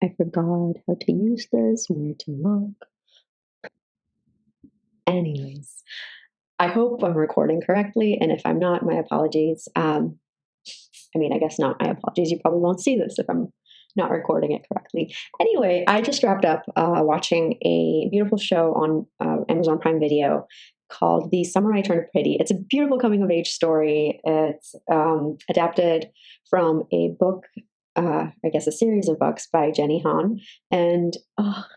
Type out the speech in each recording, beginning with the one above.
I forgot how to use this, where to look. Anyways, I hope I'm recording correctly, and if I'm not, my apologies. I guess not my apologies. You probably won't see this if I'm not recording it correctly. Anyway, I just wrapped up watching a beautiful show on Amazon Prime Video called The Summer I Turned Pretty. It's a beautiful coming of age story. It's adapted from a book, a series of books by Jenny Han, and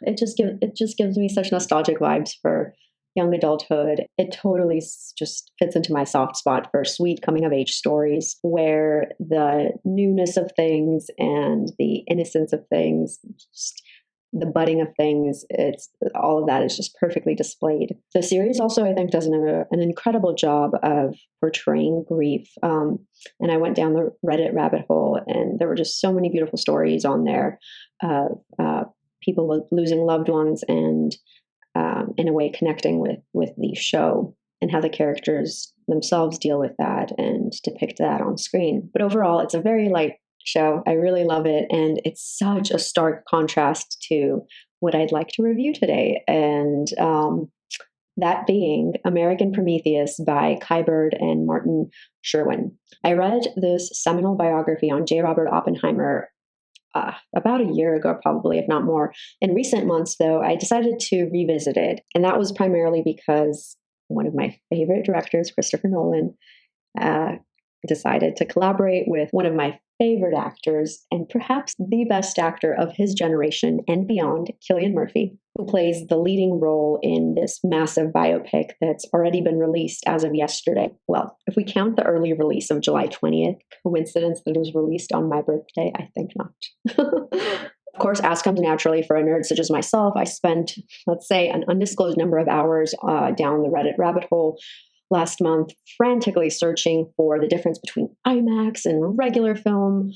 it just gives me such nostalgic vibes for young adulthood. It totally just fits into my soft spot for sweet coming of age stories where the newness of things and the innocence of things, just the budding of things, it's all of that is just perfectly displayed. The series also, I think, does an incredible job of portraying grief. And I went down the Reddit rabbit hole, and there were just so many beautiful stories on there of people losing loved ones and in a way connecting with the show and how the characters themselves deal with that and depict that on screen. But overall, it's a very light show. I really love it. And it's such a stark contrast to what I'd like to review today. And that being American Prometheus by Kai Bird and Martin Sherwin. I read this seminal biography on J. Robert Oppenheimer about a year ago, probably, if not more. In recent months, though, I decided to revisit it. And that was primarily because one of my favorite directors, Christopher Nolan, decided to collaborate with one of my favorite actors and perhaps the best actor of his generation and beyond, Cillian Murphy, who plays the leading role in this massive biopic that's already been released as of yesterday. Well, if we count the early release of July 20th, coincidence that it was released on my birthday? I think not. Of course, as comes naturally for a nerd such as myself, I spent, let's say, an undisclosed number of hours down the Reddit rabbit hole last month, frantically searching for the difference between IMAX and regular film,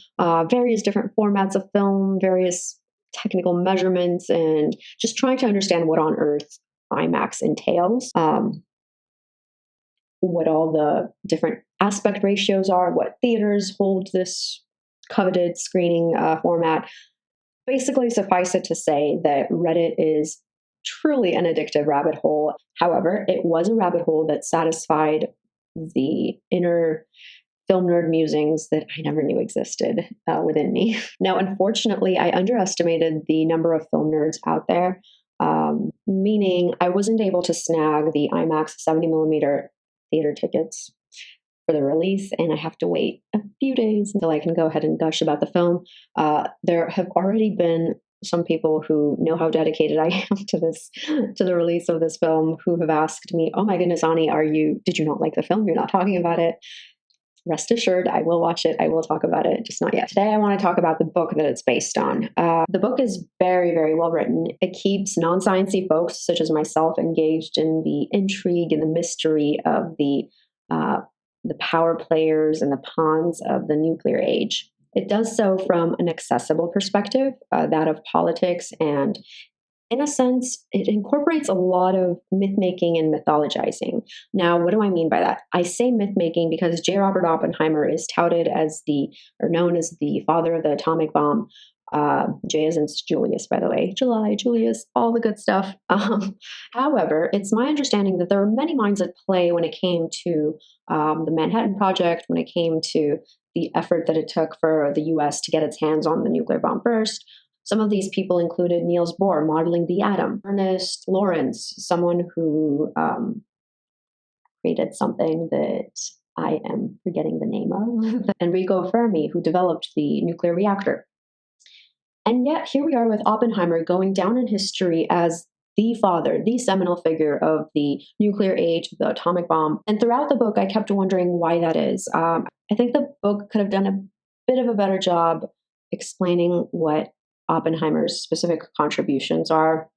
various different formats of film, various technical measurements, and just trying to understand what on earth IMAX entails, what all the different aspect ratios are, what theaters hold this coveted screening format. Basically, suffice it to say that Reddit is truly an addictive rabbit hole. However, it was a rabbit hole that satisfied the inner film nerd musings that I never knew existed within me. Now, unfortunately, I underestimated the number of film nerds out there, meaning I wasn't able to snag the IMAX 70mm theater tickets for the release, and I have to wait a few days until I can go ahead and gush about the film. There have already been some people who know how dedicated I am to the release of this film, who have asked me, "Oh my goodness, Ani, did you not like the film? You're not talking about it." Rest assured, I will watch it. I will talk about it, just not yet. Today, I want to talk about the book that it's based on. The book is very, very well written. It keeps non-sciencey folks such as myself engaged in the intrigue and the mystery of the power players and the pawns of the nuclear age. It does so from an accessible perspective, that of politics, and in a sense, it incorporates a lot of myth-making and mythologizing. Now, what do I mean by that? I say myth-making because J. Robert Oppenheimer is touted as known as the father of the atomic bomb. J as in Julius, by the way. July, Julius, all the good stuff. However, it's my understanding that there are many minds at play when it came to the Manhattan Project, when it came to the effort that it took for the U.S. to get its hands on the nuclear bomb first. Some of these people included Niels Bohr modeling the atom, Ernest Lawrence, someone who created something that I am forgetting the name of, Enrico Fermi, who developed the nuclear reactor. And yet here we are with Oppenheimer going down in history as the father, the seminal figure of the nuclear age, the atomic bomb. And throughout the book, I kept wondering why that is. I think the book could have done a bit of a better job explaining what Oppenheimer's specific contributions are.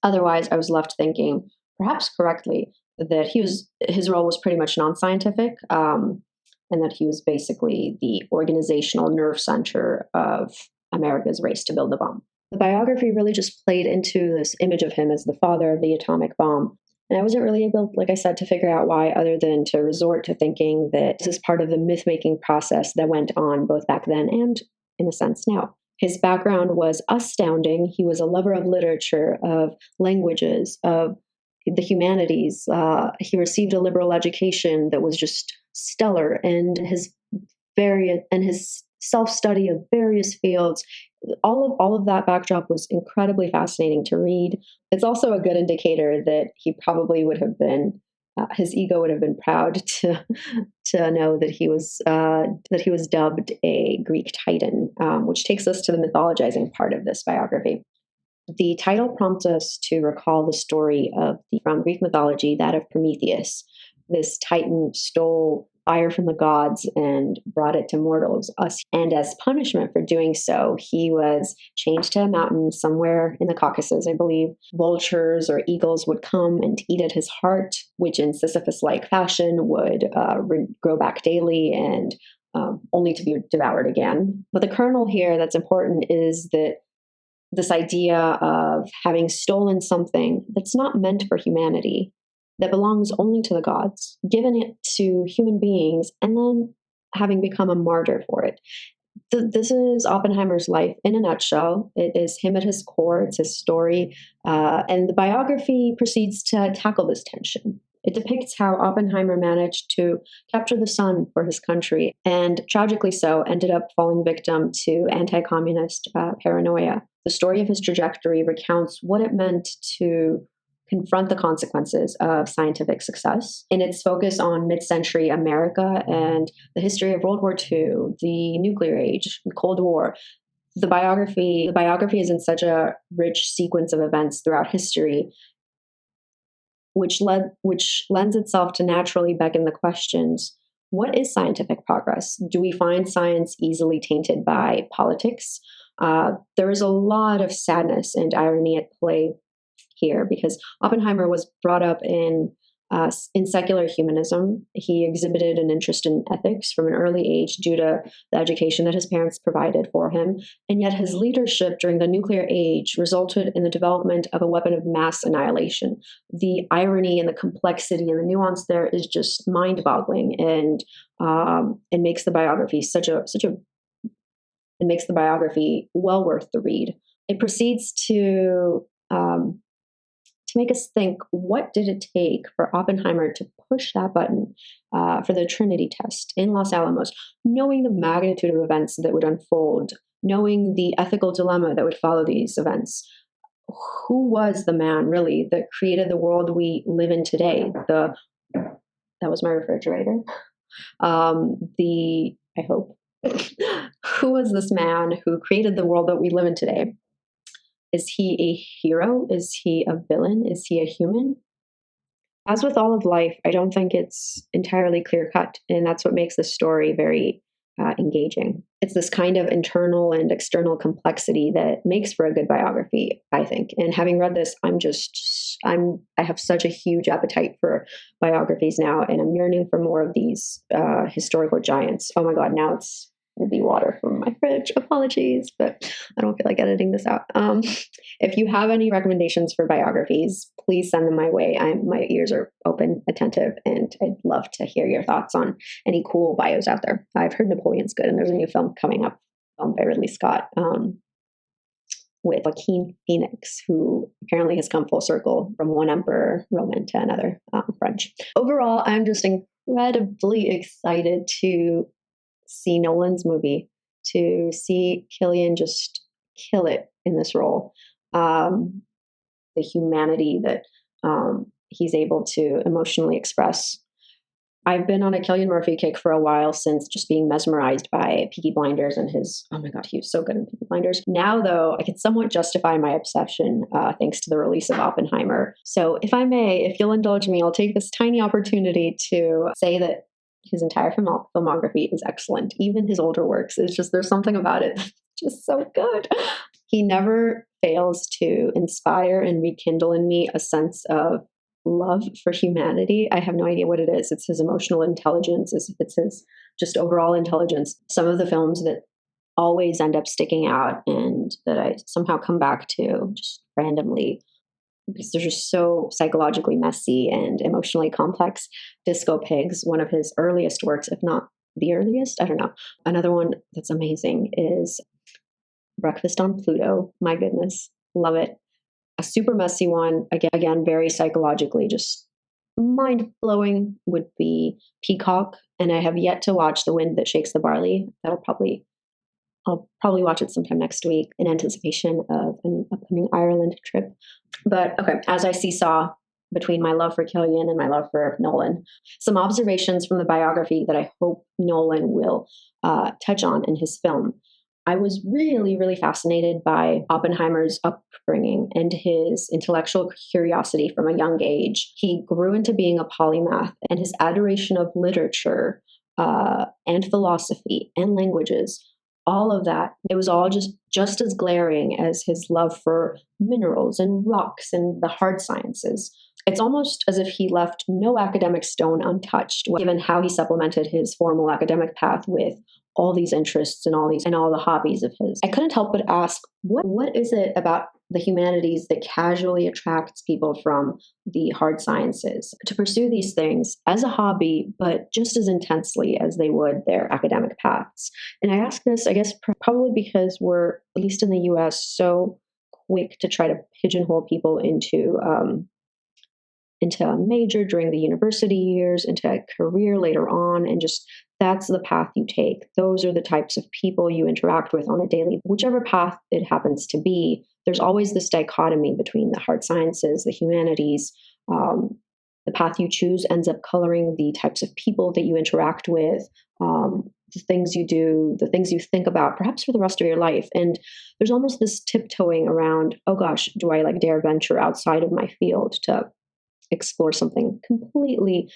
Otherwise, I was left thinking, perhaps correctly, that his role was pretty much non-scientific, and that he was basically the organizational nerve center of America's race to build the bomb. The biography really just played into this image of him as the father of the atomic bomb. And I wasn't really able, like I said, to figure out why, other than to resort to thinking that this is part of the myth-making process that went on both back then and, in a sense, now. His background was astounding. He was a lover of literature, of languages, of the humanities. He received a liberal education that was just stellar, and his self-study of various fields, all of that backdrop was incredibly fascinating to read. It's also a good indicator that he probably would have been his ego would have been proud to know that he was dubbed a Greek Titan, which takes us to the mythologizing part of this biography. The title prompts us to recall the story from Greek mythology, that of Prometheus. This Titan stole fire from the gods and brought it to mortals, us. And as punishment for doing so, he was chained to a mountain somewhere in the Caucasus, I believe. Vultures or eagles would come and eat at his heart, which in Sisyphus-like fashion would grow back daily and only to be devoured again. But the kernel here that's important is that this idea of having stolen something that's not meant for humanity, that belongs only to the gods, given it to human beings, and then having become a martyr for it. This is Oppenheimer's life in a nutshell. It is him at his core. It's his story. And the biography proceeds to tackle this tension. It depicts how Oppenheimer managed to capture the sun for his country, and tragically so, ended up falling victim to anti-communist paranoia. The story of his trajectory recounts what it meant to confront the consequences of scientific success in its focus on mid-century America and the history of World War II, the nuclear age, the Cold War. The biography is in such a rich sequence of events throughout history, which lends itself to naturally beckon the questions: what is scientific progress? Do we find science easily tainted by politics? There is a lot of sadness and irony at play here, because Oppenheimer was brought up in secular humanism. He exhibited an interest in ethics from an early age due to the education that his parents provided for him. And yet his leadership during the nuclear age resulted in the development of a weapon of mass annihilation. The irony and the complexity and the nuance there is just mind-boggling, and it makes the biography it makes the biography well worth the read. It proceeds to make us think, what did it take for Oppenheimer to push that button for the Trinity test in Los Alamos, knowing the magnitude of events that would unfold, knowing the ethical dilemma that would follow these events? Who was the man, really, that created the world we live in today? That was my refrigerator. I hope. Who was this man who created the world that we live in today? Is he a hero? Is he a villain? Is he a human? As with all of life, I don't think it's entirely clear-cut, and that's what makes this story very engaging. It's this kind of internal and external complexity that makes for a good biography, I think. And having read this, I have such a huge appetite for biographies now, and I'm yearning for more of these historical giants. Oh my God, now it's the water from my fridge. Apologies, but I don't feel like editing this out. If you have any recommendations for biographies, please send them my way. My ears are open, attentive, and I'd love to hear your thoughts on any cool bios out there. I've heard Napoleon's good, and there's a new film coming up by Ridley Scott with Joaquin Phoenix, who apparently has come full circle from one emperor, Roman, to another, French. Overall, I'm just incredibly excited to see Nolan's movie, to see Cillian just kill it in this role. The humanity that he's able to emotionally express. I've been on a Cillian Murphy kick for a while, since just being mesmerized by Peaky Blinders and oh my God, he was so good in Peaky Blinders. Now, though, I can somewhat justify my obsession thanks to the release of Oppenheimer. So if I may, if you'll indulge me, I'll take this tiny opportunity to say that his entire filmography is excellent. Even his older works, there's something about it that's just so good. He never fails to inspire and rekindle in me a sense of love for humanity. I have no idea what it is. It's his emotional intelligence. It's his just overall intelligence. Some of the films that always end up sticking out and that I somehow come back to just randomly, because they're just so psychologically messy and emotionally complex. Disco Pigs, one of his earliest works, if not the earliest, I don't know. Another one that's amazing is Breakfast on Pluto. My goodness. Love it. A super messy one, again, very psychologically just mind blowing, would be Peacock. And I have yet to watch The Wind That Shakes the Barley. I'll probably watch it sometime next week in anticipation of an upcoming Ireland trip. But okay, as I seesaw between my love for Cillian and my love for Nolan, some observations from the biography that I hope Nolan will touch on in his film. I was really, really fascinated by Oppenheimer's upbringing and his intellectual curiosity from a young age. He grew into being a polymath, and his adoration of literature and philosophy and languages, all of that, it was all just as glaring as his love for minerals and rocks and the hard sciences. It's almost as if he left no academic stone untouched, given how he supplemented his formal academic path with all these interests and all the hobbies of his. I couldn't help but ask, what is it about the humanities that casually attracts people from the hard sciences to pursue these things as a hobby, but just as intensely as they would their academic paths? And I ask this, I guess, probably because we're, at least in the US, so quick to try to pigeonhole people into a major during the university years, into a career later on, and just that's the path you take. Those are the types of people you interact with on a daily, whichever path it happens to be. There's always this dichotomy between the hard sciences, the humanities. The path you choose ends up coloring the types of people that you interact with, the things you do, the things you think about, perhaps for the rest of your life. And there's almost this tiptoeing around, oh gosh, do I dare venture outside of my field to explore something completely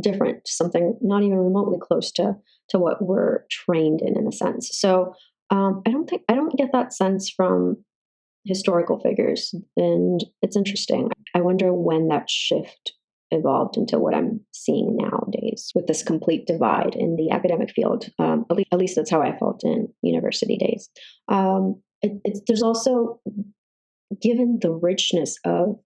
different, something not even remotely close to what we're trained in a sense. So I don't get that sense from historical figures, and it's interesting. I wonder when that shift evolved into what I'm seeing nowadays with this complete divide in the academic field. At least that's how I felt in university days. There's also, given the richness of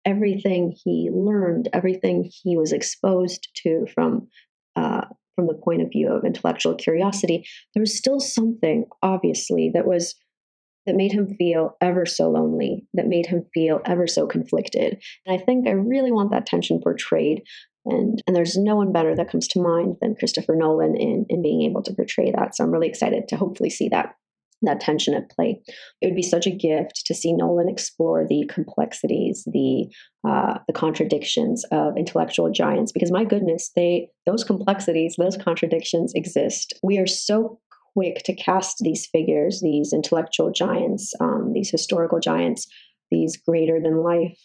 everything he learned, everything he was exposed to from the point of view of intellectual curiosity, there was still something, obviously, that made him feel ever so lonely, that made him feel ever so conflicted. And I think I really want that tension portrayed. And there's no one better that comes to mind than Christopher Nolan in being able to portray that. So I'm really excited to hopefully see that tension at play. It would be such a gift to see Nolan explore the complexities, the contradictions of intellectual giants, because my goodness, those complexities, those contradictions exist. We are so quick to cast these figures, these intellectual giants, these historical giants, these greater than life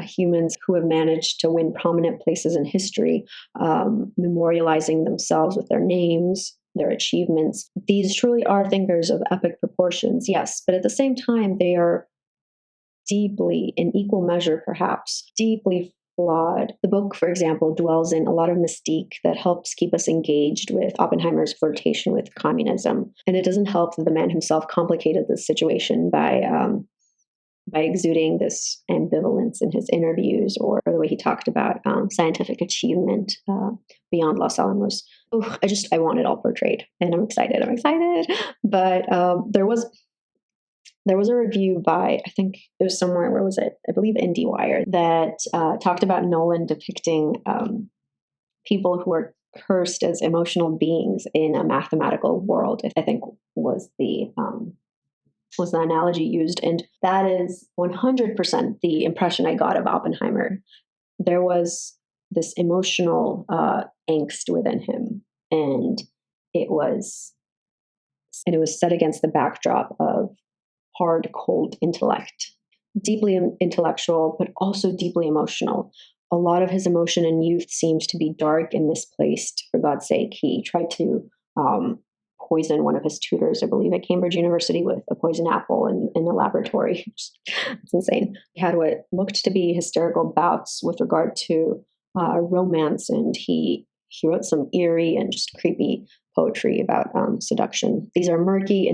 humans who have managed to win prominent places in history, memorializing themselves with their names, their achievements. These truly are thinkers of epic proportions, yes, but at the same time, they are deeply, in equal measure perhaps, deeply flawed. The book, for example, dwells in a lot of mystique that helps keep us engaged with Oppenheimer's flirtation with communism. And it doesn't help that the man himself complicated this situation by exuding this ambivalence in his interviews, or the way he talked about scientific achievement beyond Los Alamos. I want it all portrayed, and I'm excited. But there was a review by, I think it was somewhere, where was it? I believe IndieWire, that talked about Nolan depicting people who are cursed as emotional beings in a mathematical world, I think was the analogy used. And that is 100% the impression I got of Oppenheimer. There was this emotional angst within him, and it was set against the backdrop of hard, cold intellect, deeply intellectual, but also deeply emotional. A lot of his emotion in youth seemed to be dark and misplaced. For God's sake, he tried to poison one of his tutors, I believe at Cambridge University, with a poison apple in a laboratory. It's insane. He had what looked to be hysterical bouts with regard to romance, and he wrote some eerie and just creepy poetry about seduction. These are murky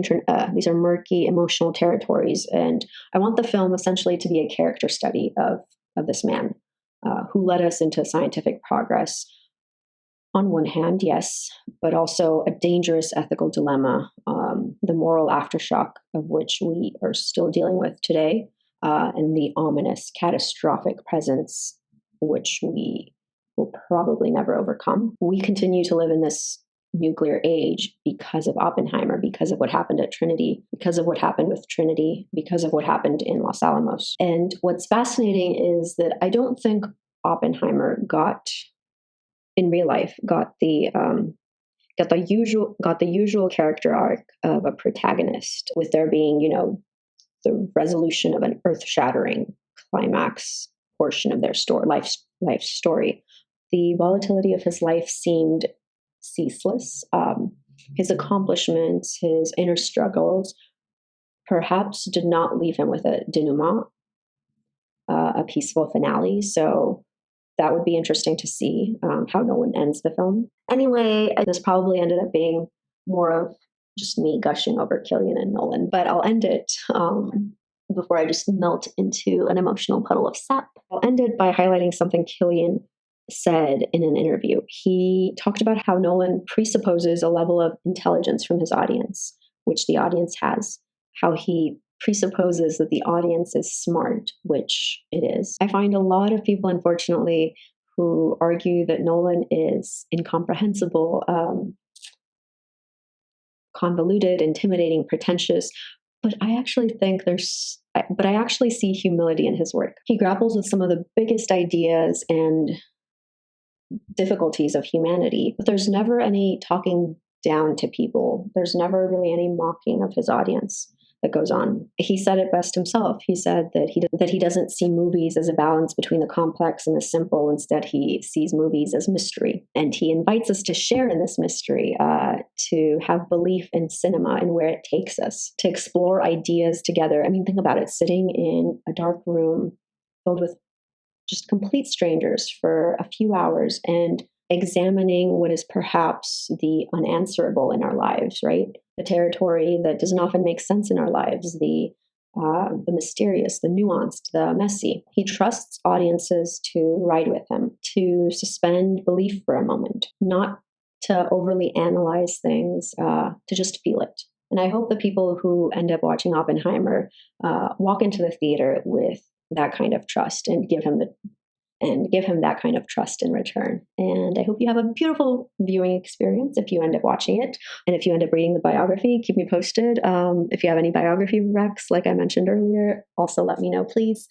emotional territories, and I want the film essentially to be a character study of this man who led us into scientific progress, on one hand, yes, but also a dangerous ethical dilemma, the moral aftershock of which we are still dealing with today, and the ominous, catastrophic presence which we will probably never overcome. We continue to live in this nuclear age because of Oppenheimer, because of what happened at Trinity, because of what happened with Trinity, because of what happened in Los Alamos. And what's fascinating is that I don't think Oppenheimer in real life got the usual character arc of a protagonist, with there being, the resolution of an earth-shattering climax portion of their life story. The volatility of his life seemed ceaseless. His accomplishments, his inner struggles, perhaps did not leave him with a denouement, a peaceful finale. So that would be interesting to see how Nolan ends the film. Anyway, this probably ended up being more of just me gushing over Cillian and Nolan, but I'll end it before I just melt into an emotional puddle of sap. I'll end it by highlighting something Cillian said in an interview. He talked about how Nolan presupposes a level of intelligence from his audience, which the audience has, how he presupposes that the audience is smart, which it is. I find a lot of people, unfortunately, who argue that Nolan is incomprehensible, convoluted, intimidating, pretentious, but I actually see humility in his work. He grapples with some of the biggest ideas and difficulties of humanity, but there's never any talking down to people. There's never really any mocking of his audience that goes on. He said it best himself. He said that he doesn't see movies as a balance between the complex and the simple. Instead, he sees movies as mystery. And he invites us to share in this mystery, to have belief in cinema and where it takes us, to explore ideas together. I mean, think about it, sitting in a dark room filled with just complete strangers for a few hours and examining what is perhaps the unanswerable in our lives, right? The territory that doesn't often make sense in our lives, the mysterious, the nuanced, the messy. He trusts audiences to ride with him, to suspend belief for a moment, not to overly analyze things, to just feel it. And I hope the people who end up watching Oppenheimer walk into the theater with that kind of trust and give him that kind of trust in return. And I hope you have a beautiful viewing experience if you end up watching it. And if you end up reading the biography, keep me posted. If you have any biography recs, like I mentioned earlier, also let me know, please.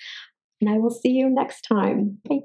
And I will see you next time. Bye.